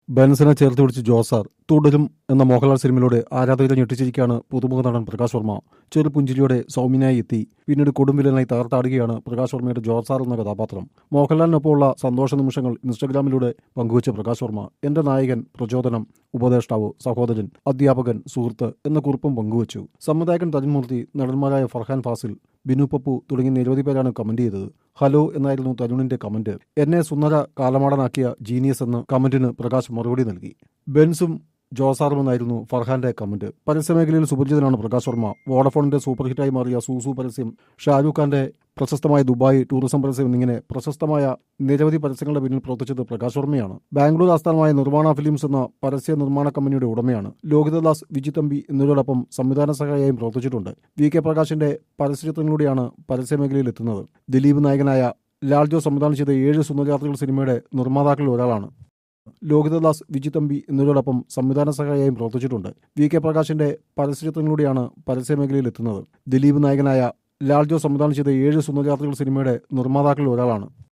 ബെൻസിനെ ചേർത്ത് പിടിച്ച് ജോസാർ തുടരും എന്ന മോഹൻലാൽ സിനിമയിലൂടെ ആരാധകരെ ഞെട്ടിച്ചിരിക്കുകയാണ് പുതുമുഖ നടൻ പ്രകാശ് വർമ്മ. ചെറു പുഞ്ചിരിയോടെ സൗമ്യനായി എത്തി പിന്നീട് കൊടുംവിലനായി തകർത്താടുകയാണ് പ്രകാശ് വർമ്മയുടെ ജോസാർ എന്ന കഥാപാത്രം. മോഹൻലാലിനൊപ്പമുള്ള സന്തോഷ നിമിഷങ്ങൾ ഇൻസ്റ്റഗ്രാമിലൂടെ പങ്കുവച്ച പ്രകാശ് വർമ്മ എന്റെ നായകൻ, പ്രചോദനം, ഉപദേഷ്ടാവ്, സഹോദരൻ, അധ്യാപകൻ, സുഹൃത്ത് എന്ന കുറിപ്പും പങ്കുവച്ചു. സംവിധായകൻ തരുൺമൂർത്തി, നടന്മാരായ ഫർഹാൻ ഫാസിൽ, ബിനു പപ്പു തുടങ്ങി നിരവധി പേരാണ് കമന്റ് ചെയ്തത്. ഹലോ എന്നായിരുന്നു തരുണിന്റെ കമന്റ്. എന്നെ സുന്ദര കാലമാടനാക്കിയ ജീനിയസ് എന്ന കമന്റിന് പ്രകാശ് മറുപടി നൽകി. ബെൻസും ജോസാറും എന്നായിരുന്നു ഫർഹാന്റെ കമന്റ്. പരസ്യമേഖലയിൽ സുപരിചിതനാണ് പ്രകാശ് വർമ്മ. വോഡഫോണിന്റെ സൂപ്പർ ഹിറ്റായി മാറിയ സൂസു പരസ്യം, ഷാരൂഖ് ഖാന്റെ പ്രശസ്തമായ ദുബായ് ടൂറിസം പരസ്യം എന്നിങ്ങനെ പ്രശസ്തമായ നിരവധി പരസ്യങ്ങളുടെ പിന്നിൽ പ്രവർത്തിച്ചത് പ്രകാശ് വർമ്മയാണ്. ബാംഗ്ലൂർ ആസ്ഥാനമായ നിർമ്മാണ ഫിലിംസ് എന്ന പരസ്യ നിർമ്മാണ കമ്പനിയുടെ ഉടമയാണ്. ലോഹിതദാസ്, വിജിത്തമ്പി എന്നിവരോടൊപ്പം സംവിധാന സഹായിയായും പ്രവർത്തിച്ചിട്ടുണ്ട്. വി.കെ. പ്രകാശിന്റെ പരസ്യചിത്രങ്ങളിലൂടെയാണ് പരസ്യമേഖലയിൽ എത്തുന്നത്. ദിലീപ് നായകനായ ലാൽജോ സംവിധാനം ചെയ്ത 7 സുന്ദരയാത്രകൾ സിനിമയുടെ നിർമ്മാതാക്കളിൽ ഒരാളാണ്. ലോഹിതദാസ്, വിജിത്തമ്പി എന്നിവരോടൊപ്പം സംവിധാന സഹായിയായും പ്രവർത്തിച്ചിട്ടുണ്ട്. വി.കെ. പ്രകാശിന്റെ പരസ്യചിത്രങ്ങളിലൂടെയാണ് പരസ്യമേഖലയിൽ എത്തുന്നത്. ദിലീപ് നായകനായ ലാൽജോ സംവിധാനം ചെയ്ത 7 സുന്ദരയാത്രകൾ സിനിമയുടെ നിർമ്മാതാക്കളിൽ ഒരാളാണ്.